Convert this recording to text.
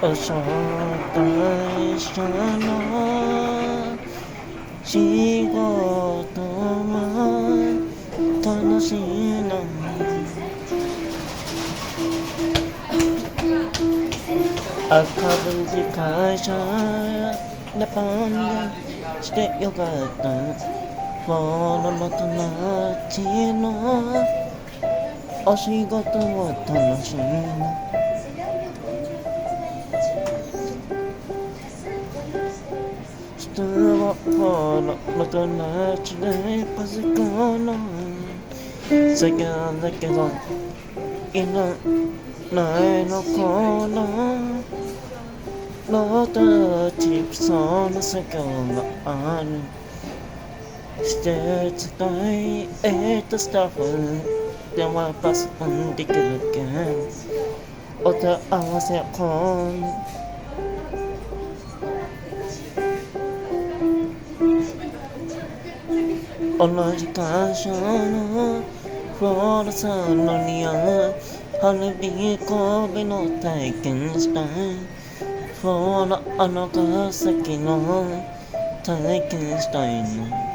紹介者の仕事は楽しいな。株式会社でパンでしてよかった。俺の友達のお仕事は楽しいな。人は俺の友達でパソコンの世界だけどいないのかな。ロータチプソの世界がある。施設会スタッフではパソコンできるけんお手合わせコン同じ会社のフローラさんのにある花火神戸の体験したい。フローラあの川崎の体験したいの。